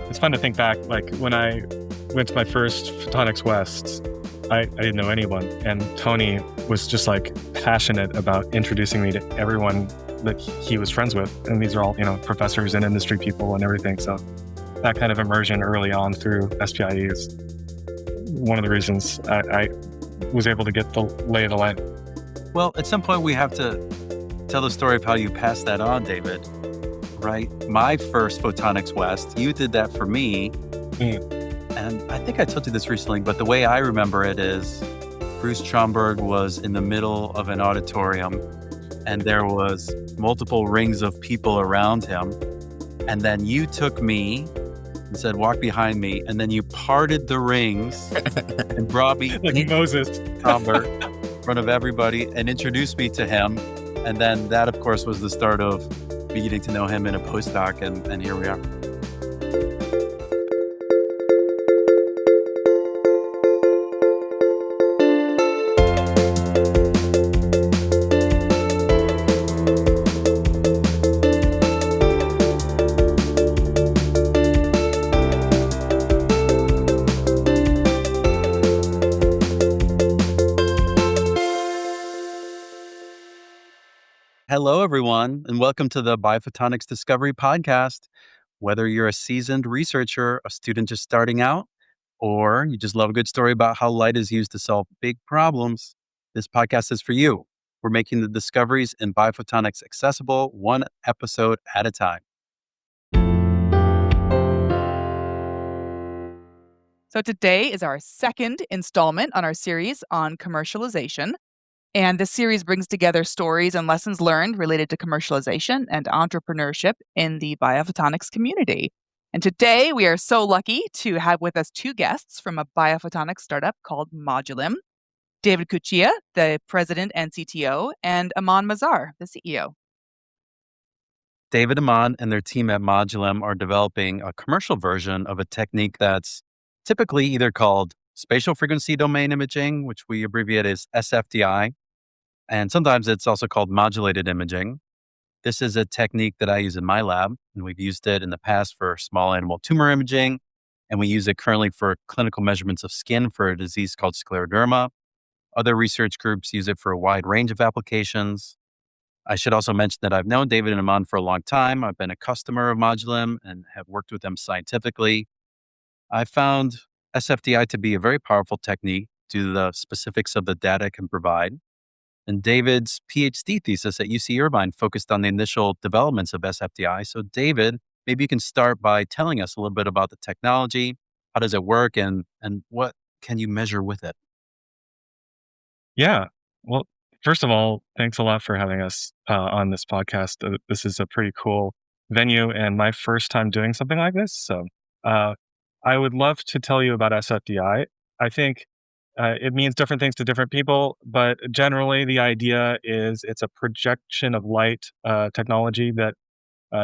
It's fun to think back, like when I went to my first Photonics West, I didn't know anyone. And Tony was just like passionate about introducing me to everyone that he was friends with. And these are all, professors and industry people and everything. So that kind of immersion early on through SPIE is one of the reasons I was able to get the lay of the land. Well, at some point we have to tell the story of how you passed that on, David, right? My first Photonics West, you did that for me. And I think I told you this recently, but the way I remember it is Bruce Stromberg was in the middle of an auditorium and there was multiple rings of people around him. And then you took me and said, walk behind me. And then you parted the rings and brought me like Moses Stromberg in front of everybody and introduced me to him. And then that, of course, was the start of me getting to know him in a postdoc. And here we are. Hello, everyone, and welcome to the Biophotonics Discovery Podcast. Whether you're a seasoned researcher, a student just starting out, or you just love a good story about how light is used to solve big problems, this podcast is for you. We're making the discoveries in biophotonics accessible one episode at a time. So today is our second installment on our series on commercialization. And this series brings together stories and lessons learned related to commercialization and entrepreneurship in the biophotonics community. And today we are so lucky to have with us two guests from a biophotonics startup called Modulim, David Cuccia, the president and CTO, and Amaan Mazhar, the CEO. David, Amaan, and their team at Modulim are developing a commercial version of a technique that's typically either called Spatial Frequency Domain Imaging, which we abbreviate as SFDI, and sometimes it's also called modulated imaging. This is a technique that I use in my lab, and we've used it in the past for small animal tumor imaging, and we use it currently for clinical measurements of skin for a disease called scleroderma. Other research groups use it for a wide range of applications. I should also mention that I've known David and Amaan for a long time. I've been a customer of Modulim and have worked with them scientifically. I found SFDI to be a very powerful technique due to the specifics of the data it can provide. And David's PhD thesis at UC Irvine focused on the initial developments of SFDI. So David, maybe you can start by telling us a little bit about the technology. How does it work and what can you measure with it? Yeah. Well, first of all, thanks a lot for having us on this podcast. This is a pretty cool venue and my first time doing something like this. So I would love to tell you about SFDI. I think it means different things to different people, but generally the idea is it's a projection of light technology that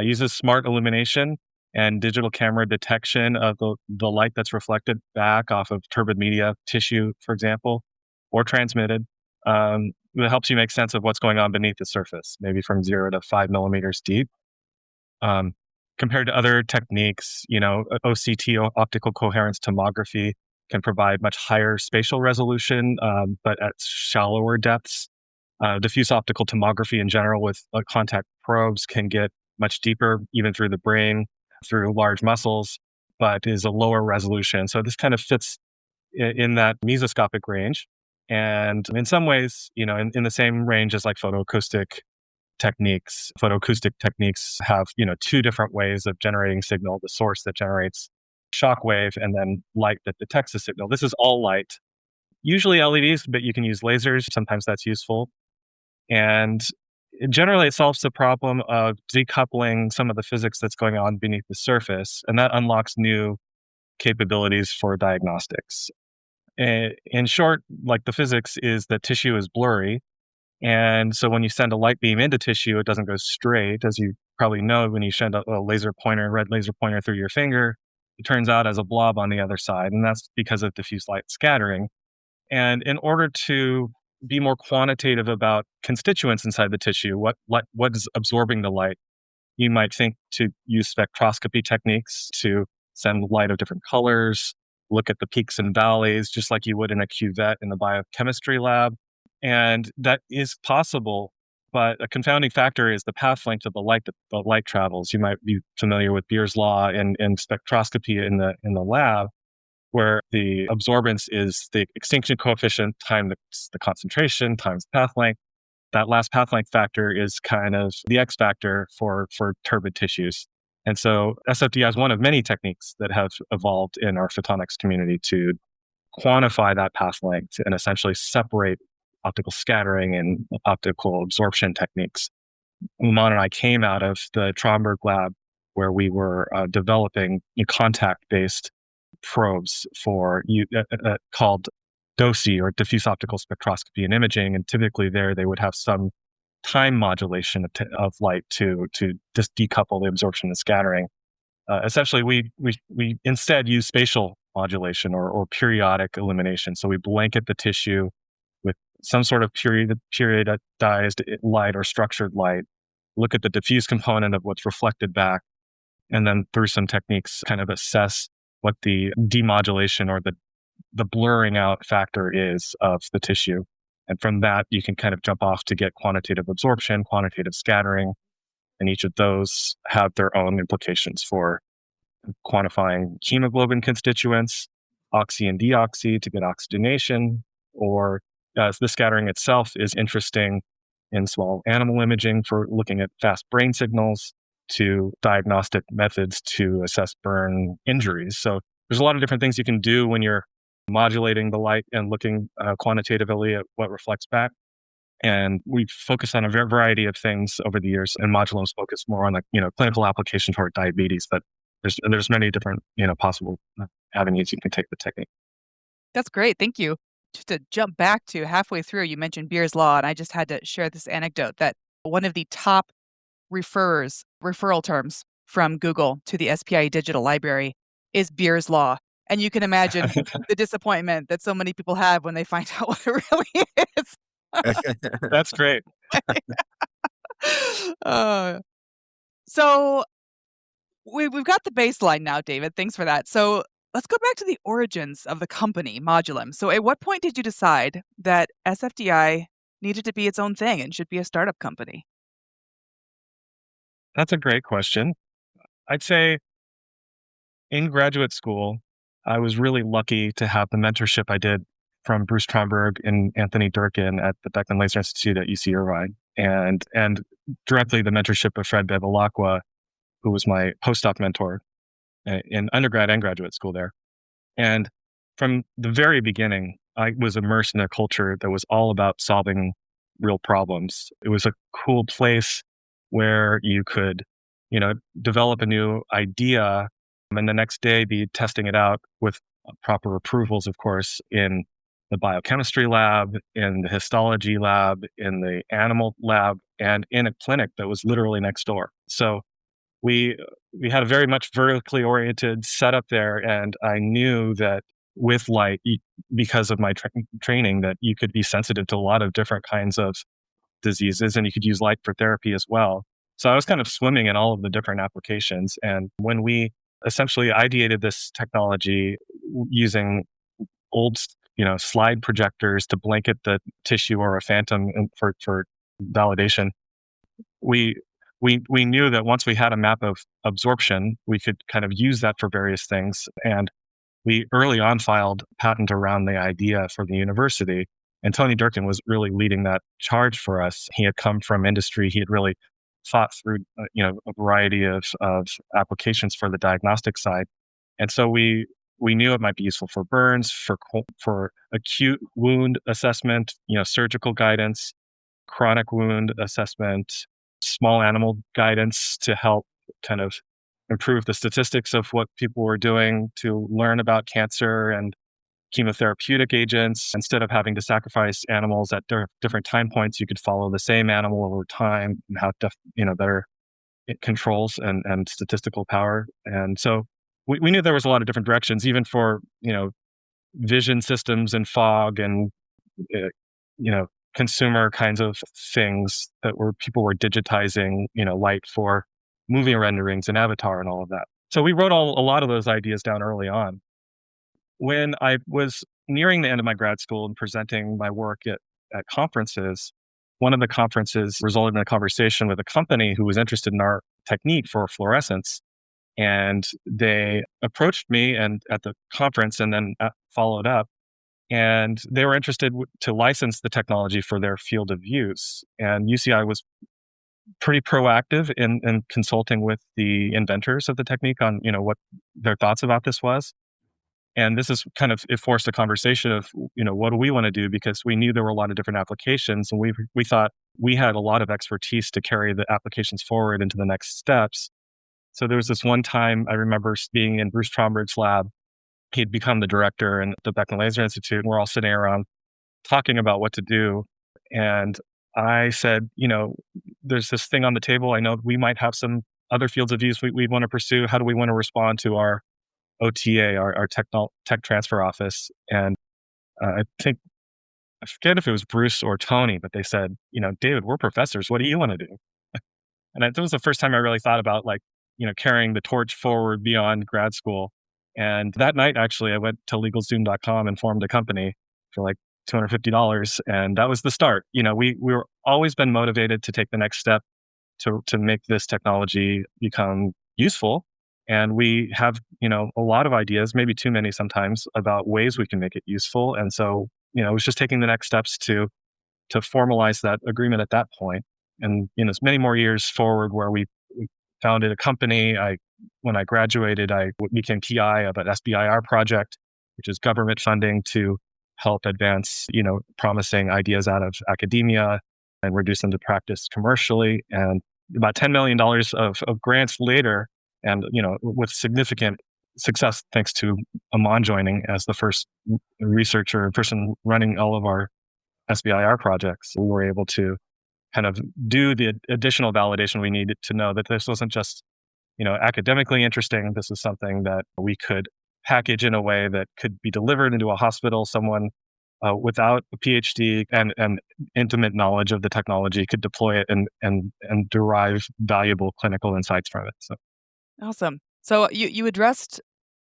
uses smart illumination and digital camera detection of the light that's reflected back off of turbid media, tissue, for example, or transmitted. That helps you make sense of what's going on beneath the surface, maybe from 0 to 5 millimeters deep. Compared to other techniques, OCT, optical coherence tomography, can provide much higher spatial resolution, but at shallower depths. Diffuse optical tomography in general with contact probes can get much deeper, even through the brain, through large muscles, but is a lower resolution. So this kind of fits in that mesoscopic range. And in some ways, in the same range as like photoacoustic techniques. Photoacoustic techniques have, two different ways of generating signal, the source that generates shock wave and then light that detects the signal. This is all light, usually LEDs, but you can use lasers. Sometimes that's useful. And generally it solves the problem of decoupling some of the physics that's going on beneath the surface. And that unlocks new capabilities for diagnostics. In short, like the physics is that tissue is blurry. And so when you send a light beam into tissue, it doesn't go straight. As you probably know, when you send a red laser pointer through your finger, it turns out as a blob on the other side. And that's because of diffuse light scattering. And in order to be more quantitative about constituents inside the tissue, what is absorbing the light, you might think to use spectroscopy techniques to send light of different colors, look at the peaks and valleys, just like you would in a cuvette in the biochemistry lab. And that is possible, but a confounding factor is the path length of the light that the light travels. You might be familiar with Beer's law in spectroscopy in the lab, where the absorbance is the extinction coefficient times the concentration times the path length. That last path length factor is kind of the X factor for turbid tissues. And so SFDI is one of many techniques that have evolved in our photonics community to quantify that path length and essentially separate optical scattering and optical absorption techniques. Amaan and I came out of the Tromberg lab where we were developing contact-based probes for called DOSI, or diffuse optical spectroscopy and imaging. And typically there they would have some time modulation of light to just decouple the absorption and scattering. Essentially, we instead use spatial modulation or periodic illumination. So we blanket the tissue with some sort of periodized light or structured light, look at the diffuse component of what's reflected back, and then through some techniques kind of assess what the demodulation or the blurring out factor is of the tissue. And from that, you can kind of jump off to get quantitative absorption, quantitative scattering, and each of those have their own implications for quantifying hemoglobin constituents, oxy and deoxy to get oxygenation, or the scattering itself is interesting in small animal imaging for looking at fast brain signals, to diagnostic methods to assess burn injuries. So there's a lot of different things you can do when you're modulating the light and looking quantitatively at what reflects back. And we focus on a variety of things over the years, and Modulim's focus more on clinical application toward diabetes, but there's many different possible avenues you can take the technique. That's great. Thank you. Just to jump back to halfway through, you mentioned Beer's law, and I just had to share this anecdote that one of the top referral terms from Google to the SPIE digital library is Beer's law. And you can imagine the disappointment that so many people have when they find out what it really is. That's great. So we've got the baseline now, David. Thanks for that. So let's go back to the origins of the company, Modulim. So at what point did you decide that SFDI needed to be its own thing and should be a startup company? That's a great question. I'd say in graduate school, I was really lucky to have the mentorship I did from Bruce Tromberg and Anthony Durkin at the Beckman Laser Institute at UC Irvine, and directly the mentorship of Fred Bevilacqua, who was my postdoc mentor in undergrad and graduate school there. And from the very beginning, I was immersed in a culture that was all about solving real problems. It was a cool place where you could, develop a new idea and the next day be testing it out with proper approvals, of course, in the biochemistry lab, in the histology lab, in the animal lab, and in a clinic that was literally next door. So we had a very much vertically oriented setup there, and I knew that with light, because of my training, that you could be sensitive to a lot of different kinds of diseases, and you could use light for therapy as well. So I was kind of swimming in all of the different applications. And when we essentially ideated this technology using old, slide projectors to blanket the tissue or a phantom for validation, we knew that once we had a map of absorption, we could kind of use that for various things. And we early on filed a patent around the idea for the university. And Tony Durkin was really leading that charge for us. He had come from industry. He had really thought through, a variety of applications for the diagnostic side. And so we knew it might be useful for burns, for acute wound assessment, surgical guidance, chronic wound assessment, small animal guidance to help kind of improve the statistics of what people were doing to learn about cancer and chemotherapeutic agents. Instead of having to sacrifice animals at different time points, you could follow the same animal over time and have better controls and statistical power. And so we knew there was a lot of different directions, even for vision systems and fog and consumer kinds of things that people were digitizing light for movie renderings and Avatar and all of that. So we wrote a lot of those ideas down early on. When I was nearing the end of my grad school and presenting my work at conferences, one of the conferences resulted in a conversation with a company who was interested in our technique for fluorescence. And they approached me and at the conference and then followed up. And they were interested to license the technology for their field of use. And UCI was pretty proactive in consulting with the inventors of the technique on, what their thoughts about this was. And this is kind of, it forced a conversation of, what do we want to do? Because we knew there were a lot of different applications, and we thought we had a lot of expertise to carry the applications forward into the next steps. So there was this one time I remember being in Bruce Tromberg's lab. He'd become the director in the Beckman Laser Institute, and we're all sitting around talking about what to do. And I said, there's this thing on the table. I know we might have some other fields of use we want to pursue. How do we want to respond to our OTA, our tech transfer office? And I think, I forget if it was Bruce or Tony, but they said, David, we're professors. What do you want to do? And that was the first time I really thought about carrying the torch forward beyond grad school. And that night, actually, I went to LegalZoom.com and formed a company for like $250. And that was the start. We were always been motivated to take the next step to make this technology become useful. And we have, a lot of ideas, maybe too many sometimes, about ways we can make it useful. And so, it was just taking the next steps to formalize that agreement at that point. And, many more years forward where we founded a company. When I graduated, I became PI of an SBIR project, which is government funding to help advance, promising ideas out of academia and reduce them to practice commercially. And about $10 million of grants later, and, with significant success, thanks to Amaan joining as the first researcher person running all of our SBIR projects, we were able to kind of do the additional validation we needed to know that this wasn't just, academically interesting. This is something that we could package in a way that could be delivered into a hospital. Someone without a PhD and intimate knowledge of the technology could deploy it and derive valuable clinical insights from it. So Awesome. So you addressed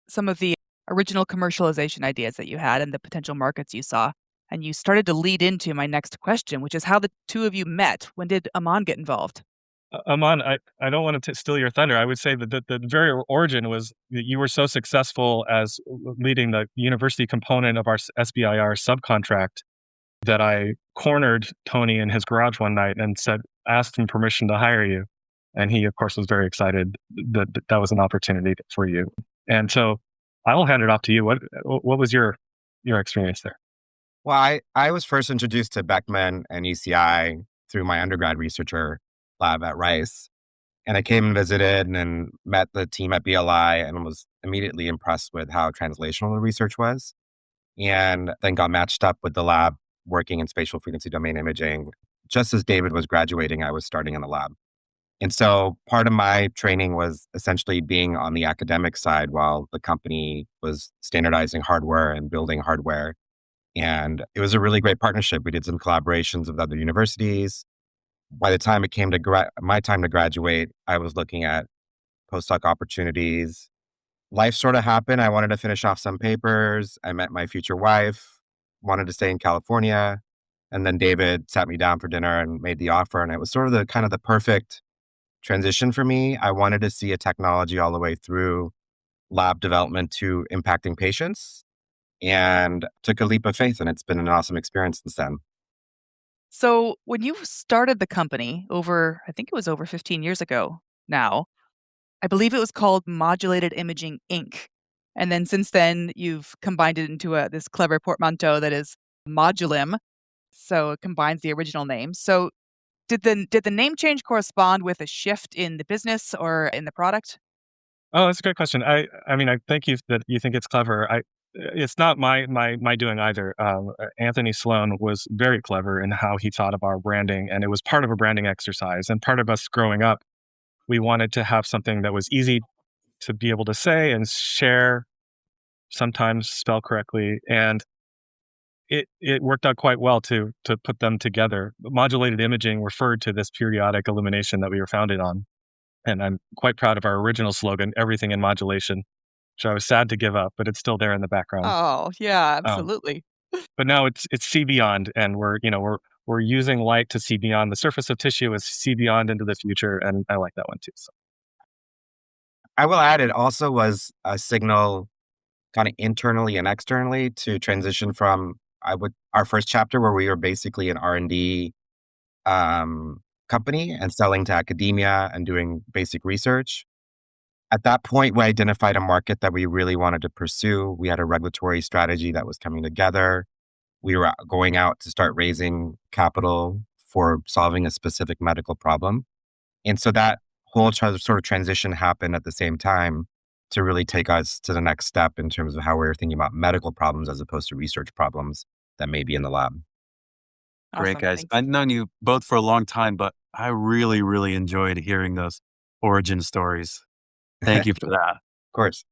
some of the original commercialization ideas that you had and the potential markets you saw. And you started to lead into my next question, which is how the two of you met. When did Amaan get involved? Amaan, I don't want to steal your thunder. I would say that the very origin was that you were so successful as leading the university component of our SBIR subcontract that I cornered Tony in his garage one night and asked him permission to hire you. And he, of course, was very excited that that was an opportunity for you. And so I will hand it off to you. What was your experience there? Well, I was first introduced to Beckman and UCI through my undergrad researcher lab at Rice. And I came and visited and met the team at BLI and was immediately impressed with how translational the research was. And then got matched up with the lab working in spatial frequency domain imaging. Just as David was graduating, I was starting in the lab. And so part of my training was essentially being on the academic side while the company was standardizing hardware and building hardware. And it was a really great partnership. We did some collaborations with other universities. By the time it came to my time to graduate, I was looking at postdoc opportunities. Life sort of happened. I wanted to finish off some papers. I met my future wife, wanted to stay in California. And then David sat me down for dinner and made the offer. And it was sort of the perfect transition for me. I wanted to see a technology all the way through lab development to impacting patients, and took a leap of faith, and it's been an awesome experience since then. So when you started the company I think it was over 15 years ago now, I believe it was called Modulated Imaging Inc. And then since then, you've combined it into this clever portmanteau that is Modulim. So it combines the original name. So did the name change correspond with a shift in the business or in the product? Oh, that's a great question. I thank you that you think it's clever. It's not my doing either. Anthony Sloan was very clever in how he thought of our branding, and it was part of a branding exercise. And part of us growing up, we wanted to have something that was easy to be able to say and share, sometimes spell correctly, and it worked out quite well to put them together. Modulated imaging referred to this periodic illumination that we were founded on. And I'm quite proud of our original slogan, everything in modulation, which I was sad to give up, but it's still there in the background. Oh, yeah, Um, absolutely. but now it's see beyond, and we're using light to see beyond the surface of tissue as see beyond into the future, and I like that one too. So I will add it also was a signal kind of internally and externally to transition from our first chapter where we were basically an R&D company and selling to academia and doing basic research. At that point, we identified a market that we really wanted to pursue. We had a regulatory strategy that was coming together. We were going out to start raising capital for solving a specific medical problem. And so that whole sort of transition happened at the same time to really take us to the next step in terms of how we were thinking about medical problems as opposed to research problems that may be in the lab. Great, Awesome. guys. Thanks. I've known you both for a long time, but I really, really enjoyed hearing those origin stories. Thank Of you for that. course.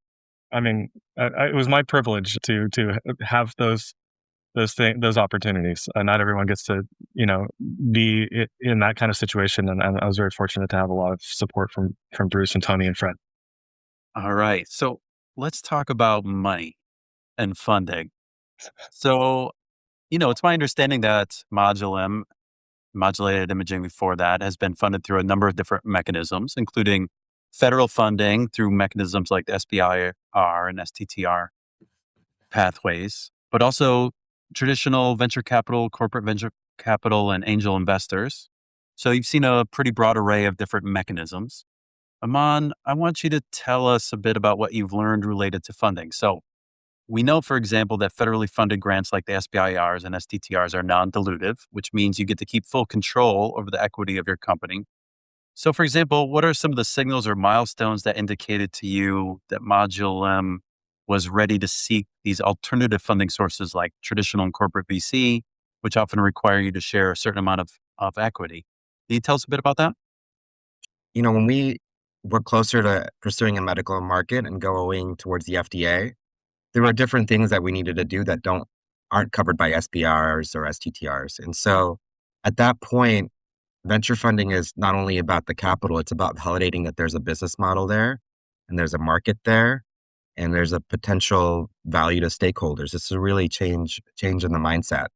I mean, it was my privilege to have those opportunities. Not everyone gets to be in that kind of situation, and I was very fortunate to have a lot of support from Bruce and Tony and Fred. All right. So let's talk about money and funding. So, it's my understanding that Modulim, modulated imaging before that, has been funded through a number of different mechanisms, including federal funding through mechanisms like the SBIR and STTR pathways, but also traditional venture capital, corporate venture capital, and angel investors. So you've seen a pretty broad array of different mechanisms. Amaan, I want you to tell us a bit about what you've learned related to funding. So we know, for example, that federally funded grants like the SBIRs and STTRs are non-dilutive, which means you get to keep full control over the equity of your company. So, for example, what are some of the signals or milestones that indicated to you that Modulim was ready to seek these alternative funding sources like traditional and corporate VC, which often require you to share a certain amount of equity? Can you tell us a bit about that? When we were closer to pursuing a medical market and going towards the FDA, there were different things that we needed to do that aren't covered by SBRs or STTRs. And so at that point, venture funding is not only about the capital, it's about validating that there's a business model there and there's a market there and there's a potential value to stakeholders. It's a really change in the mindset.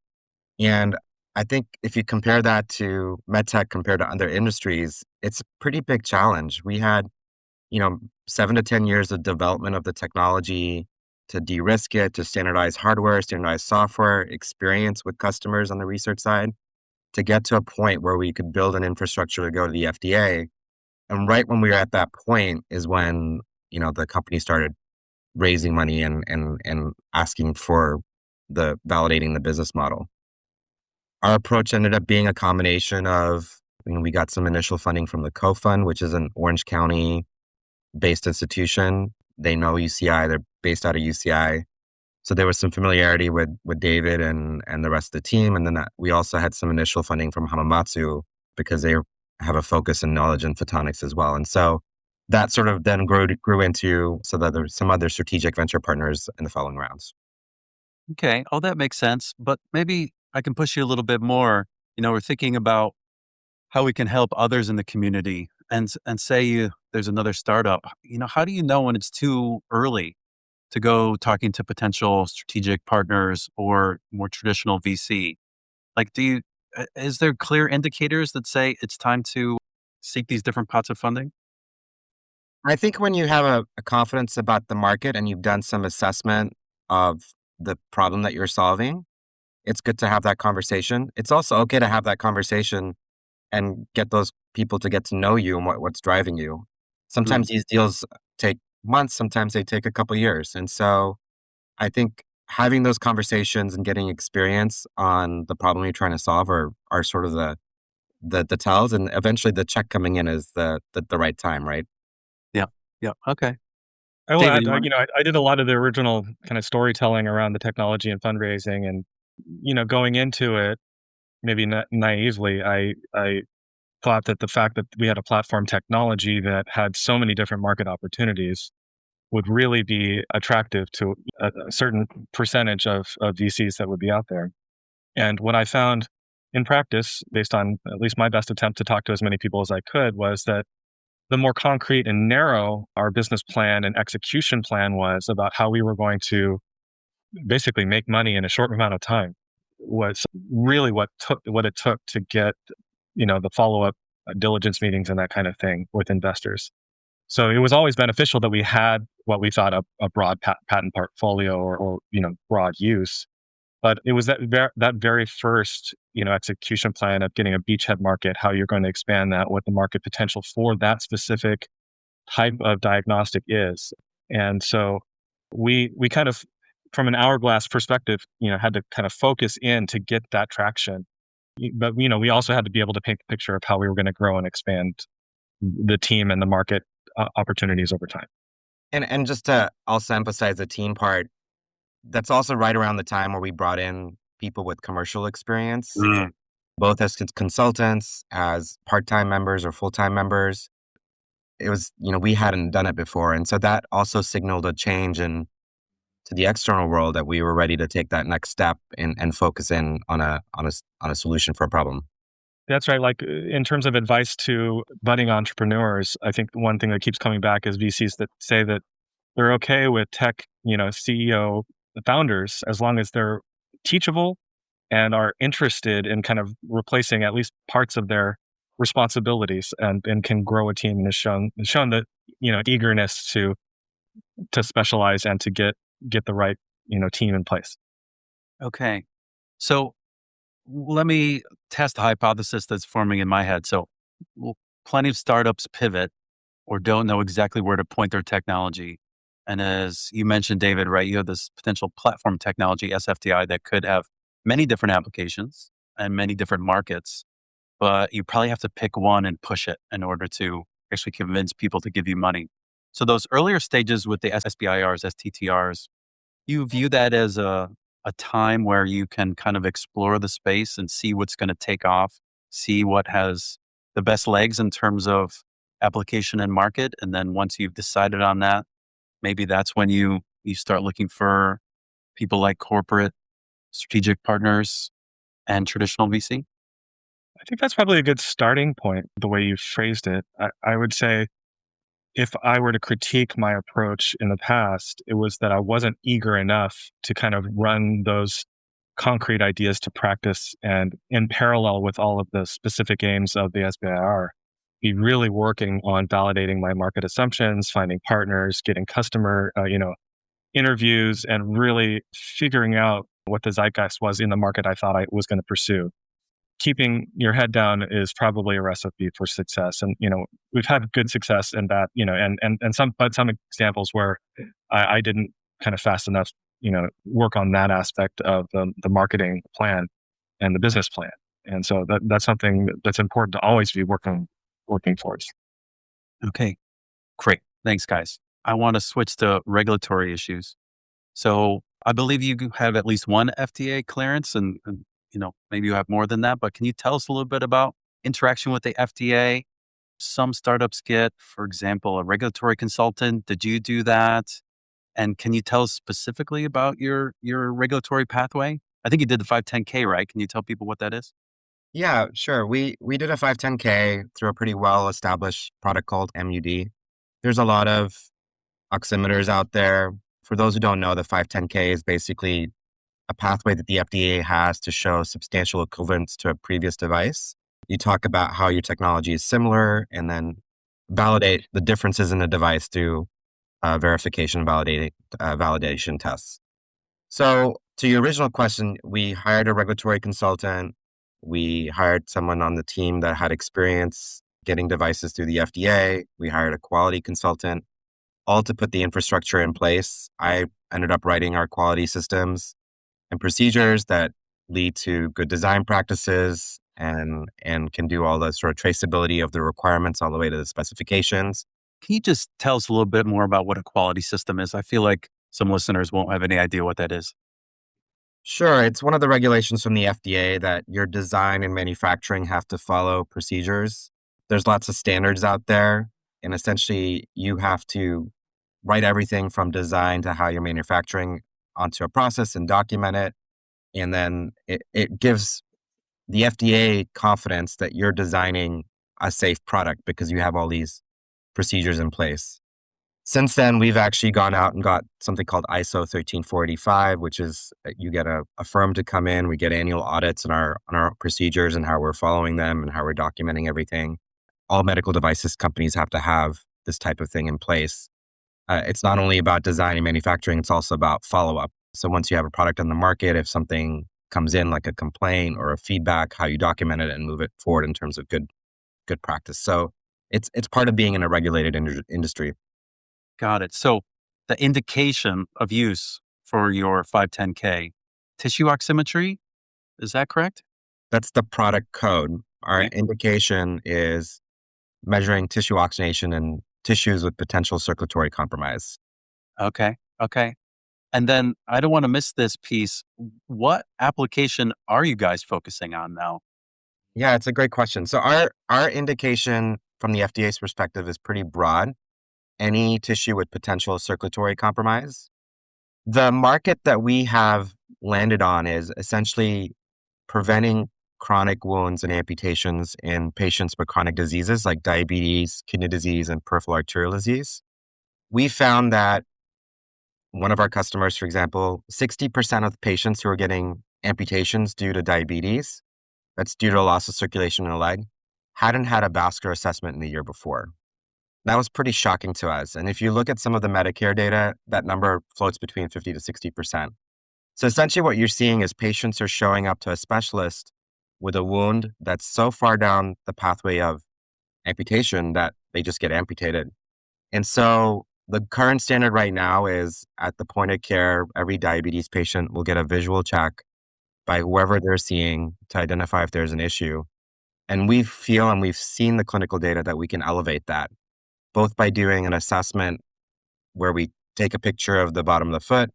And I think if you compare that to medtech compared to other industries, it's a pretty big challenge. We had, 7 to 10 years of development of the technology to de-risk it, to standardize hardware, standardize software, experience with customers on the research side to get to a point where we could build an infrastructure to go to the FDA. And right when we were at that point is when, the company started raising money and asking for the validating the business model. Our approach ended up being a combination of, we got some initial funding from the Co-Fund, which is an Orange County based institution. They know UCI, they're based out of UCI. So there was some familiarity with David and the rest of the team. And then we also had some initial funding from Hamamatsu because they have a focus and knowledge in photonics as well. And so that sort of then grew into so that there's some other strategic venture partners in the following rounds. Okay. Oh, that makes sense. But maybe I can push you a little bit more. We're thinking about how we can help others in the community and say there's another startup. How do you know when it's too early to go talking to potential strategic partners or more traditional VC? Like, is there clear indicators that say it's time to seek these different pots of funding? I think when you have a confidence about the market and you've done some assessment of the problem that you're solving, it's good to have that conversation. It's also okay to have that conversation and get those people to get to know you and what's driving you. Sometimes Mm, these deals take months, sometimes they take a couple years. And so I think having those conversations and getting experience on the problem you're trying to solve are sort of the tells. And eventually the check coming in is the right time, right? yeah. Yeah. Okay. I will David, add, you want? I did a lot of the original kind of storytelling around the technology and fundraising, and going into it, maybe naively, I thought that the fact that we had a platform technology that had so many different market opportunities would really be attractive to a certain percentage of VCs that would be out there. And what I found in practice, based on at least my best attempt to talk to as many people as I could, was that the more concrete and narrow our business plan and execution plan was about how we were going to basically make money in a short amount of time was really what it took to get, the follow-up diligence meetings and that kind of thing with investors. So it was always beneficial that we had what we thought a broad patent portfolio or broad use. But it was that very first, execution plan of getting a beachhead market, how you're going to expand that, what the market potential for that specific type of diagnostic is. And so we kind of, from an hourglass perspective, had to kind of focus in to get that traction. But we also had to be able to paint the picture of how we were going to grow and expand the team and the market opportunities over time. And just to also emphasize the team part, that's also right around the time where we brought in people with commercial experience, both as consultants, as part-time members or full-time members. It was, we hadn't done it before. And so that also signaled a change in to the external world that we were ready to take that next step and focus in on a solution for a problem. That's right. Like in terms of advice to budding entrepreneurs, I think one thing that keeps coming back is VCs that say that they're okay with tech, CEO founders as long as they're teachable and are interested in kind of replacing at least parts of their responsibilities and can grow a team and has shown that, eagerness to specialize and to get the right, team in place. Okay. So let me test a hypothesis that's forming in my head. So plenty of startups pivot or don't know exactly where to point their technology. And as you mentioned, David, right, you have this potential platform technology, SFDI, that could have many different applications and many different markets, but you probably have to pick one and push it in order to actually convince people to give you money. So those earlier stages with the SBIRs, STTRs, you view that as a time where you can kind of explore the space and see what's going to take off, see what has the best legs in terms of application and market. And then once you've decided on that, maybe that's when you start looking for people like corporate strategic partners and traditional VC. I think that's probably a good starting point, the way you phrased it. I would say if I were to critique my approach in the past, it was that I wasn't eager enough to kind of run those concrete ideas to practice and in parallel with all of the specific aims of the SBIR, be really working on validating my market assumptions, finding partners, getting customer, interviews, and really figuring out what the zeitgeist was in the market I thought I was going to pursue. Keeping your head down is probably a recipe for success. And, we've had good success in that, and some examples where I didn't kind of fast enough, work on that aspect of the marketing plan and the business plan. And so that's something that's important to always be working towards. Okay, great. Thanks, guys. I want to switch to regulatory issues. So I believe you have at least one FDA clearance and maybe you have more than that, but can you tell us a little bit about interaction with the FDA? Some startups get, for example, a regulatory consultant. Did you do that? And can you tell us specifically about your regulatory pathway? I think you did the 510K, right? Can you tell people what that is? Yeah, sure. We did a 510K through a pretty well-established product called MUD. There's a lot of oximeters out there. For those who don't know, the 510K is basically a pathway that the FDA has to show substantial equivalence to a previous device. You talk about how your technology is similar and then validate the differences in the device through verification validation tests. So to your original question, we hired a regulatory consultant. We hired someone on the team that had experience getting devices through the FDA. We hired a quality consultant, all to put the infrastructure in place. I ended up writing our quality systems and procedures that lead to good design practices and can do all the sort of traceability of the requirements all the way to the specifications. Can you just tell us a little bit more about what a quality system is? I feel like some listeners won't have any idea what that is. Sure, it's one of the regulations from the FDA that your design and manufacturing have to follow procedures. There's lots of standards out there, and essentially you have to write everything from design to how you're manufacturing onto a process and document it. And then it gives the FDA confidence that you're designing a safe product because you have all these procedures in place. Since then, we've actually gone out and got something called ISO 13485, which is you get a firm to come in. We get annual audits on our procedures and how we're following them and how we're documenting everything. All medical devices companies have to have this type of thing in place. It's not only about design and manufacturing, it's also about follow-up. So once you have a product on the market, if something comes in like a complaint or a feedback, how you document it and move it forward in terms of good practice. So it's part of being in a regulated industry. Got it. So the indication of use for your 510K, tissue oximetry, is that correct? That's the product code. Our Okay. indication is measuring tissue oxygenation in tissues with potential circulatory compromise. Okay. Okay. And then I don't want to miss this piece. What application are you guys focusing on now? Yeah, it's a great question. So our indication from the FDA's perspective is pretty broad. Any tissue with potential circulatory compromise. The market that we have landed on is essentially preventing chronic wounds and amputations in patients with chronic diseases like diabetes, kidney disease, and peripheral arterial disease. We found that one of our customers, for example, 60% of the patients who are getting amputations due to diabetes, that's due to a loss of circulation in the leg, hadn't had a vascular assessment in the year before. That was pretty shocking to us. And if you look at some of the Medicare data, that number floats between 50 to 60%. So essentially what you're seeing is patients are showing up to a specialist with a wound that's so far down the pathway of amputation that they just get amputated. And so the current standard right now is at the point of care, every diabetes patient will get a visual check by whoever they're seeing to identify if there's an issue. And we feel and we've seen the clinical data that we can elevate that, both by doing an assessment where we take a picture of the bottom of the foot,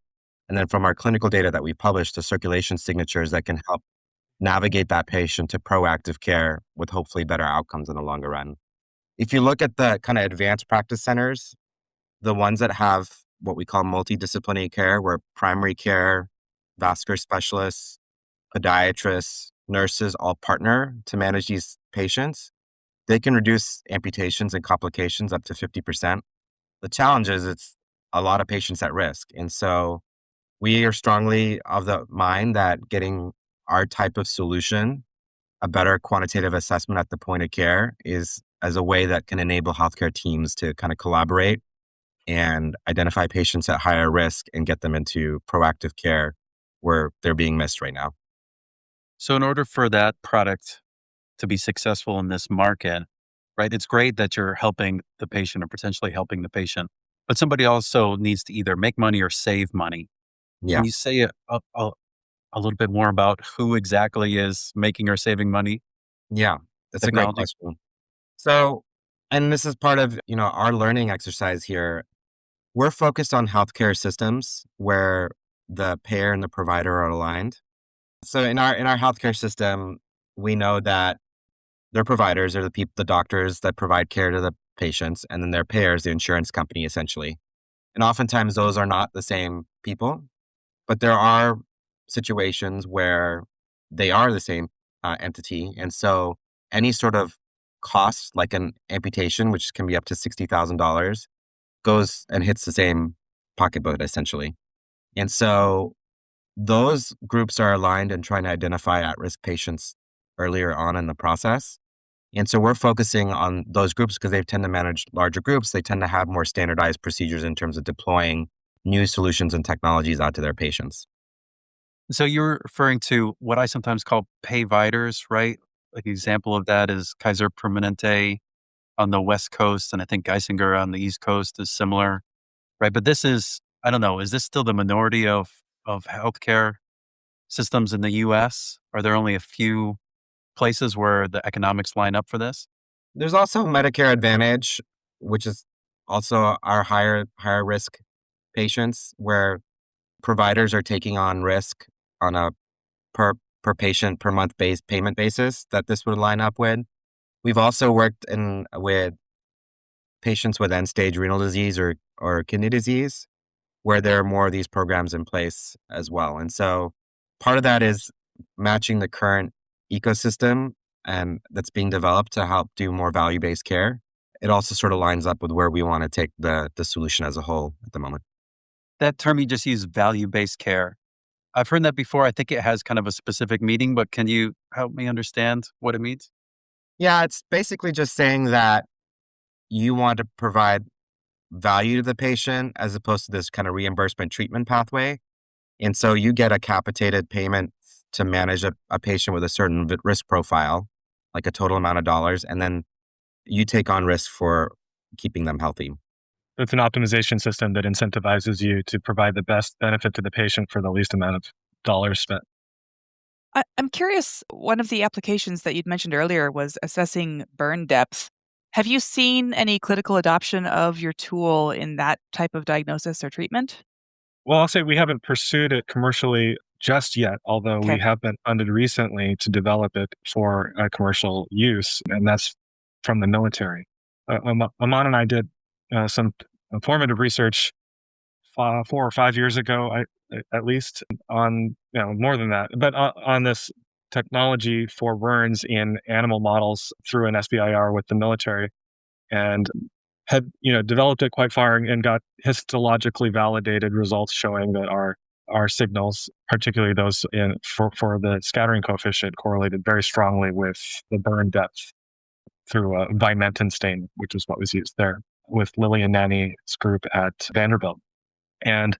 and then from our clinical data that we published, the circulation signatures that can help navigate that patient to proactive care with hopefully better outcomes in the longer run. If you look at the kind of advanced practice centers, the ones that have what we call multidisciplinary care, where primary care, vascular specialists, podiatrists, nurses all partner to manage these patients, they can reduce amputations and complications up to 50%. The challenge is it's a lot of patients at risk. And so we are strongly of the mind that getting our type of solution, a better quantitative assessment at the point of care, is as a way that can enable healthcare teams to kind of collaborate and identify patients at higher risk and get them into proactive care where they're being missed right now. So in order for that product to be successful in this market, right, it's great that you're helping the patient or potentially helping the patient, but somebody also needs to either make money or save money. Yeah. Can you say a little bit more about who exactly is making or saving money? Yeah. That's a great Technology? question. So, and this is part of, our learning exercise here. We're focused on healthcare systems where the payer and the provider are aligned. So in our healthcare system, we know that their providers are the doctors that provide care to the patients, and then their payers, the insurance company, essentially. And oftentimes those are not the same people, but there are situations where they are the same entity. And so any sort of cost, like an amputation, which can be up to $60,000, goes and hits the same pocketbook, essentially. And so those groups are aligned and trying to identify at-risk patients earlier on in the process. And so we're focusing on those groups because they tend to manage larger groups. They tend to have more standardized procedures in terms of deploying new solutions and technologies out to their patients. So you're referring to what I sometimes call payviders, right? Like an example of that is Kaiser Permanente on the West Coast, and I think Geisinger on the East Coast is similar, right? But this is, I don't know, is this still the minority of healthcare systems in the US? Are there only a few places where the economics line up for this? There's also Medicare Advantage, which is also our higher risk patients, where providers are taking on risk on a per patient per month payment basis that this would line up with. We've also worked with patients with end stage renal disease or kidney disease, where there are more of these programs in place as well. And so part of that is matching the current ecosystem and that's being developed to help do more value-based care. it also sort of lines up with where we want to take the solution as a whole at the moment. That term you just used, value-based care. I've heard that before. I think it has kind of a specific meaning, but can you help me understand what it means? Yeah, it's basically just saying that you want to provide value to the patient as opposed to this kind of reimbursement treatment pathway. And so you get a capitated payment to manage a patient with a certain risk profile, like a total amount of dollars, and then you take on risk for keeping them healthy. It's an optimization system that incentivizes you to provide the best benefit to the patient for the least amount of dollars spent. I'm curious, one of the applications that you'd mentioned earlier was assessing burn depth. Have you seen any clinical adoption of your tool in that type of diagnosis or treatment? Well, I'll say we haven't pursued it commercially just yet, although we Okay. have been funded recently to develop it for commercial use, and that's from the military. Amaan and I did some formative research 4 or 5 years ago, at least on more than that, but on this technology for burns in animal models through an SBIR with the military, and had developed it quite far and got histologically validated results showing that our signals, particularly those for the scattering coefficient, correlated very strongly with the burn depth through a Vimentin stain, which is what was used there with Lillian Nanny's group at Vanderbilt. And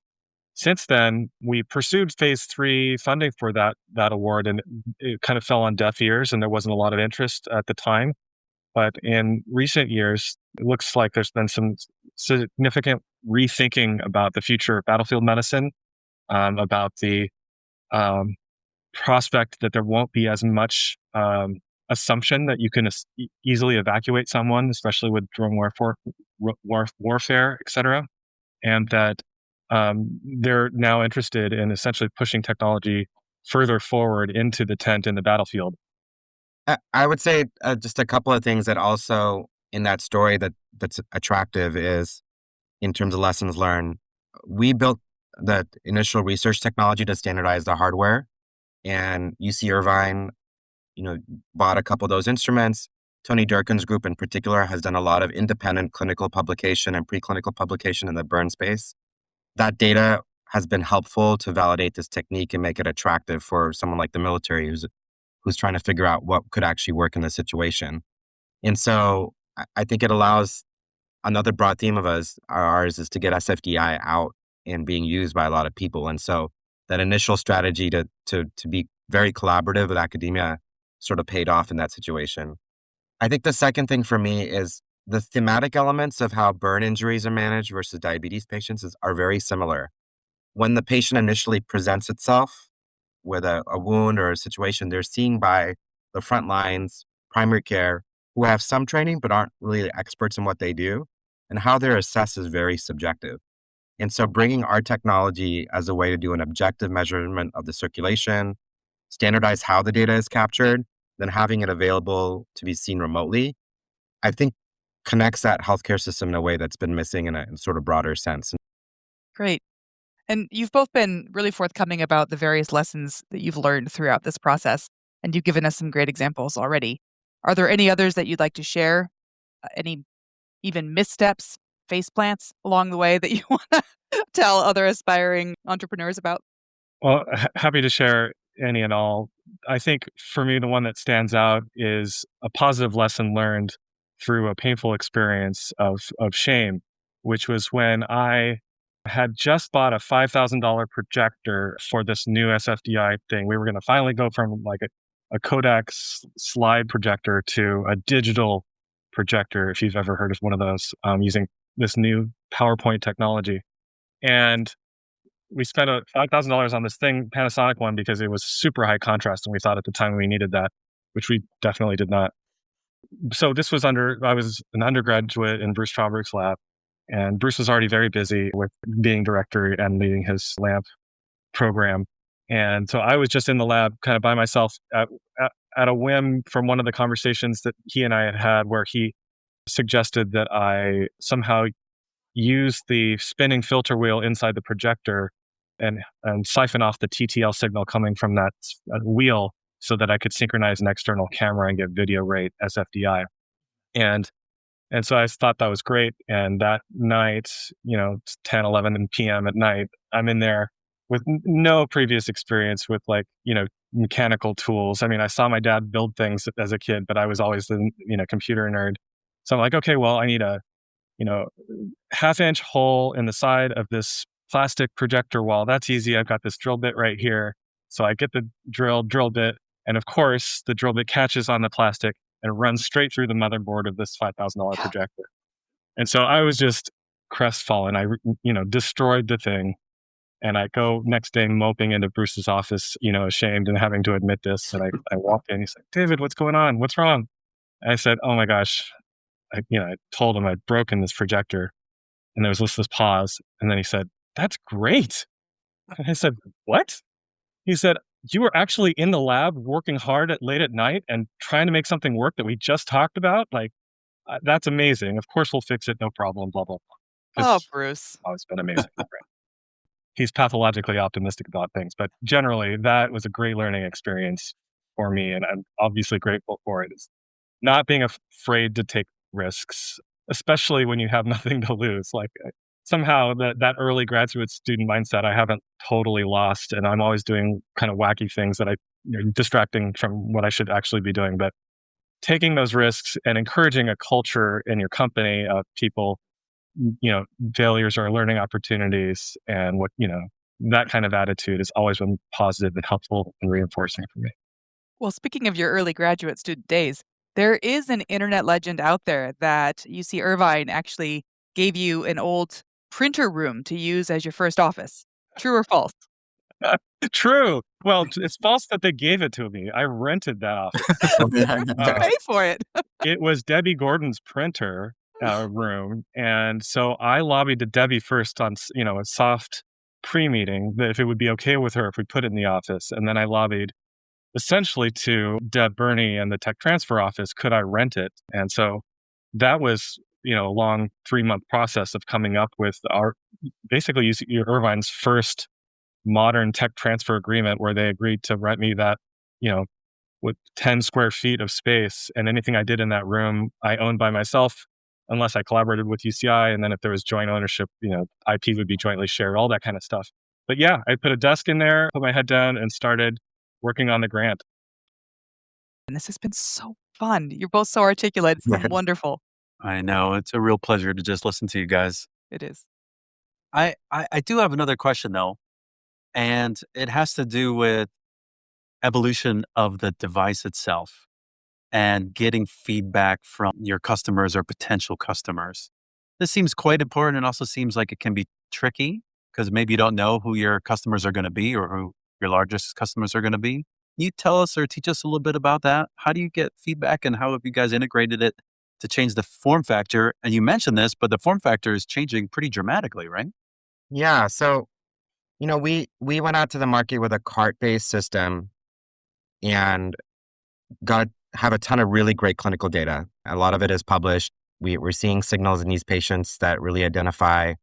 since then, we pursued phase 3 funding for that award, and it kind of fell on deaf ears, and there wasn't a lot of interest at the time. But in recent years, it looks like there's been some significant rethinking about the future of battlefield medicine, about the um, prospect that there won't be as much assumption that you can easily evacuate someone, especially with drone warfare, et cetera, and that they're now interested in essentially pushing technology further forward into the tent in the battlefield. I would say just a couple of things that also in that story that's attractive is in terms of lessons learned. We built the initial research technology to standardize the hardware, and UC Irvine, bought a couple of those instruments. Tony Durkin's group in particular has done a lot of independent clinical publication and preclinical publication in the burn space. That data has been helpful to validate this technique and make it attractive for someone like the military who's trying to figure out what could actually work in this situation. And so I think it allows another broad theme of ours is to get SFDI out and being used by a lot of people. And so that initial strategy to be very collaborative with academia sort of paid off in that situation. I think the second thing for me is the thematic elements of how burn injuries are managed versus diabetes patients are very similar. When the patient initially presents itself with a wound or a situation, they're seen by the front lines, primary care, who have some training but aren't really experts in what they do. And how they're assessed is very subjective. And so bringing our technology as a way to do an objective measurement of the circulation, standardize how the data is captured, then having it available to be seen remotely, I think connects that healthcare system in a way that's been missing in a sort of broader sense. Great. And you've both been really forthcoming about the various lessons that you've learned throughout this process, and you've given us some great examples already. Are there any others that you'd like to share? Any even missteps, face plants along the way that you want to tell other aspiring entrepreneurs about? Well, happy to share any and all. I think for me, the one that stands out is a positive lesson learned through a painful experience of shame, which was when I had just bought a $5,000 projector for this new SFDI thing. We were going to finally go from like a Kodak slide projector to a digital projector, if you've ever heard of one of those, using this new PowerPoint technology. And we spent $5,000 on this thing, Panasonic one, because it was super high contrast, and we thought at the time we needed that, which we definitely did not. So this was I was an undergraduate in Bruce Stromberg's lab, and Bruce was already very busy with being director and leading his lab program. And so I was just in the lab kind of by myself at a whim from one of the conversations that he and I had had, where he suggested that I somehow use the spinning filter wheel inside the projector and siphon off the TTL signal coming from that wheel so that I could synchronize an external camera and get video rate SFDI. And And so I thought that was great. And that night, it's 10, 11 p.m. at night, I'm in there with no previous experience with mechanical tools. I mean, I saw my dad build things as a kid, but I was always the, computer nerd. So I'm like, okay, well, I need a, you know, half-inch hole in the side of this plastic projector wall. That's easy. I've got this drill bit right here. So I get the drill bit. And of course, the drill bit catches on the plastic and runs straight through the motherboard of this $5,000 projector. And so I was just crestfallen. I, destroyed the thing. And I go next day moping into Bruce's office, ashamed and having to admit this. And I walked in. He's like, David, what's going on? What's wrong? And I said, oh my gosh. I told him I'd broken this projector. And there was this pause. And then he said, that's great. And I said, what? He said, you were actually in the lab working hard late at night and trying to make something work that we just talked about? Like, that's amazing. Of course, we'll fix it. No problem, blah, blah, blah. Oh, Bruce. It's been amazing. Right. He's pathologically optimistic about things. But generally, that was a great learning experience for me. And I'm obviously grateful for it. Is not being afraid to take risks, especially when you have nothing to lose. Like somehow that early graduate student mindset, I haven't totally lost. And I'm always doing kind of wacky things that distracting from what I should actually be doing. But taking those risks and encouraging a culture in your company of people, failures are learning opportunities, and that kind of attitude has always been positive and helpful and reinforcing for me. Well, speaking of your early graduate student days, there is an internet legend out there that UC Irvine actually gave you an old printer room to use as your first office. True or false? True. Well, it's false that they gave it to me. I rented that office. Pay for it. It was Debbie Gordon's printer room. And so I lobbied to Debbie first on, a soft pre-meeting that if it would be okay with her if we put it in the office. And then I lobbied essentially to Deb Burney and the tech transfer office, could I rent it? And so that was, a long 3-month process of coming up with basically Irvine's first modern tech transfer agreement, where they agreed to rent me that, with 10 square feet of space, and anything I did in that room, I owned by myself, unless I collaborated with UCI. And then if there was joint ownership, IP would be jointly shared, all that kind of stuff. But yeah, I put a desk in there, put my head down, and started working on the grant. And this has been so fun. You're both so articulate. It's been wonderful. I know. It's a real pleasure to just listen to you guys. It is. I do have another question, though, and it has to do with evolution of the device itself and getting feedback from your customers or potential customers. This seems quite important, and also seems like it can be tricky because maybe you don't know who your customers are going to be or who your largest customers are going to be. Can you tell us or teach us a little bit about that? How do you get feedback, and how have you guys integrated it to change the form factor? And you mentioned this, but the form factor is changing pretty dramatically, right? Yeah. So, we went out to the market with a cart-based system and have a ton of really great clinical data. A lot of it is published. We're seeing signals in these patients that really identify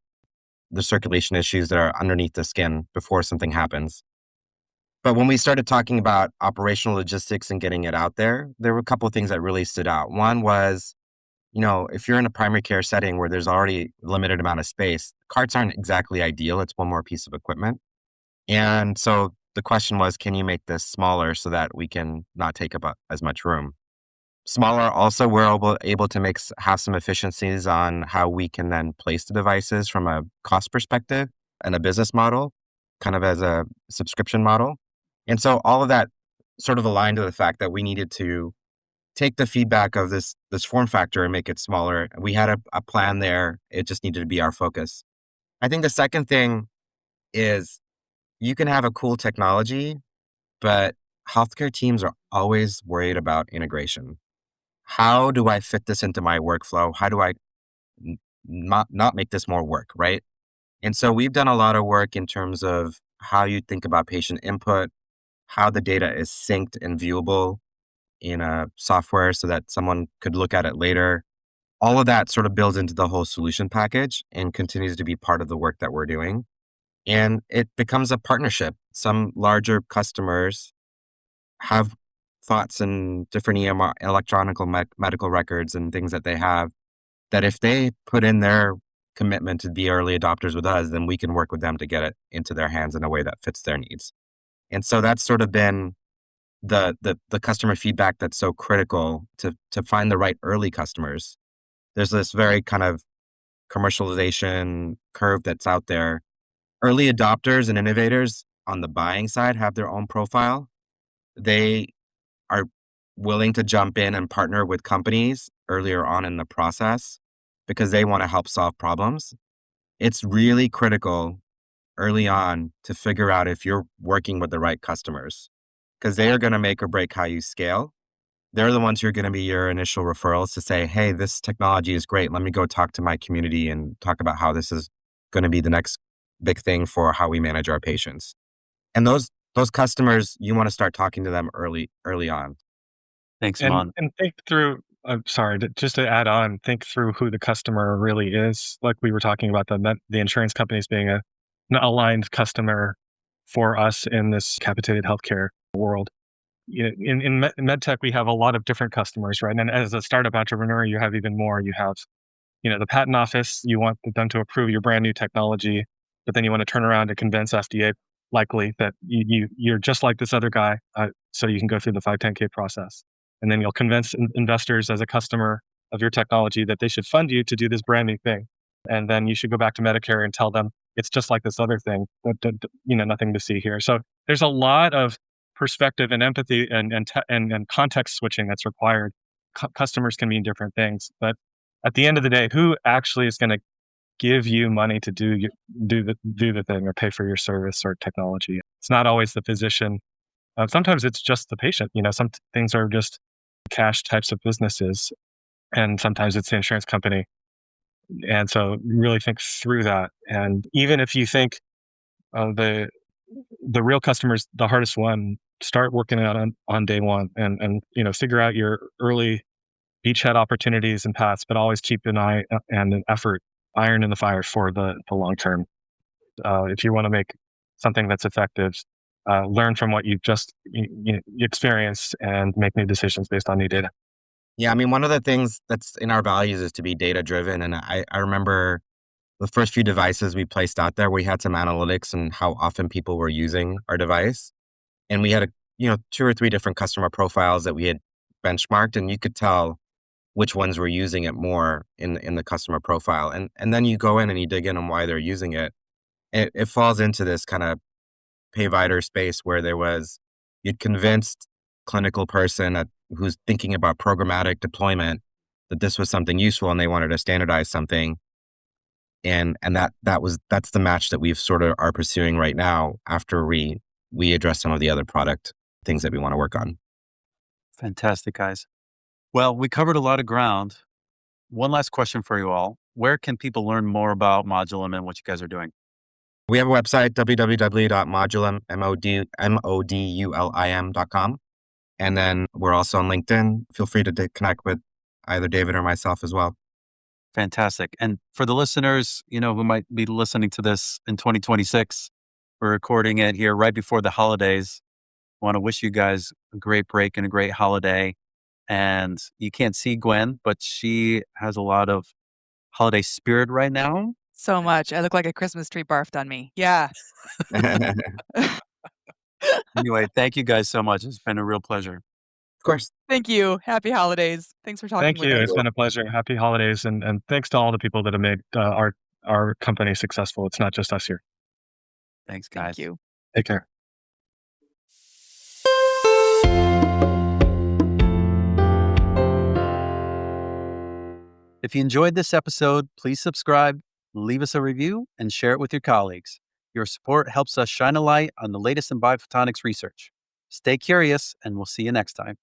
the circulation issues that are underneath the skin before something happens. But when we started talking about operational logistics and getting it out there, there were a couple of things that really stood out. One was, if you're in a primary care setting where there's already a limited amount of space, carts aren't exactly ideal. It's one more piece of equipment. And so the question was, can you make this smaller so that we can not take up as much room? Smaller, also, we're able to have some efficiencies on how we can then place the devices from a cost perspective and a business model, kind of as a subscription model. And so all of that sort of aligned with the fact that we needed to take the feedback of this form factor and make it smaller. We had a plan there. It just needed to be our focus. I think the second thing is you can have a cool technology, but healthcare teams are always worried about integration. How do I fit this into my workflow? How do I not make this more work, right? And so we've done a lot of work in terms of how you think about patient input, how the data is synced and viewable in a software so that someone could look at it later. All of that sort of builds into the whole solution package and continues to be part of the work that we're doing. And it becomes a partnership. Some larger customers have thoughts and different EMR, electronic medical records and things that they have that if they put in their commitment to be early adopters with us, then we can work with them to get it into their hands in a way that fits their needs. And so that's sort of been the customer feedback that's so critical to find the right early customers. There's this very kind of commercialization curve that's out there. Early adopters and innovators on the buying side have their own profile. They are willing to jump in and partner with companies earlier on in the process because they want to help solve problems. It's really critical early on to figure out if you're working with the right customers because they are going to make or break how you scale. They're the ones who are going to be your initial referrals to say, hey, this technology is great. Let me go talk to my community and talk about how this is going to be the next big thing for how we manage our patients. And those customers, you want to start talking to them early on. Thanks, And Amaan. think through, I'm sorry, just to add on, think through who the customer really is. Like we were talking about the insurance companies being an aligned customer for us in this capitated healthcare world. In medtech, we have a lot of different customers, right? And as a startup entrepreneur, you have even more. You have, the patent office. You want them to approve your brand new technology, but then you want to turn around and convince FDA likely that you're just like this other guy, so you can go through the 510(k) process. And then you'll convince investors as a customer of your technology that they should fund you to do this brand new thing. And then you should go back to Medicare and tell them it's just like this other thing, but nothing to see here. So there's a lot of perspective and empathy and context switching that's required. Customers can mean different things, but at the end of the day, who actually is going to give you money to do the thing or pay for your service or technology? It's not always the physician. Sometimes it's just the patient. Some things are just cash types of businesses, and sometimes it's the insurance company. And so really think through that. And even if you think the real customer's the hardest one, start working out on day one and figure out your early beachhead opportunities and paths, but always keep an eye and an effort, iron in the fire for the long term. If you want to make something that's effective, learn from what you've just you experienced and make new decisions based on new data. Yeah, I mean, one of the things that's in our values is to be data driven. And I remember the first few devices we placed out there, we had some analytics and how often people were using our device. And we had two or three different customer profiles that we had benchmarked, and you could tell which ones were using it more in the customer profile. And then you go in and you dig in on why they're using it. It falls into this kind of payvider space where you'd convinced clinical person who's thinking about programmatic deployment that this was something useful and they wanted to standardize something. And that's the match that we've sort of are pursuing right now after we address some of the other product things that we want to work on. Fantastic, guys. Well, we covered a lot of ground. One last question for you all. Where can people learn more about Modulim and what you guys are doing? We have a website, www.modulim.com. And then we're also on LinkedIn. Feel free to connect with either David or myself as well. Fantastic. And for the listeners, who might be listening to this in 2026, we're recording it here right before the holidays. I want to wish you guys a great break and a great holiday. And you can't see Gwen, but she has a lot of holiday spirit right now. So much. I look like a Christmas tree barfed on me. Yeah. Anyway, thank you guys so much. It's been a real pleasure. Of course. Thank you. Happy holidays. Thanks for talking Thank with you. us. It's been a pleasure. Happy holidays, and thanks to all the people that have made our company successful. It's not just us here. Thanks, guys. Thank you. Take care. If you enjoyed this episode, please subscribe, leave us a review, and share it with your colleagues. Your support helps us shine a light on the latest in biophotonics research. Stay curious, and we'll see you next time.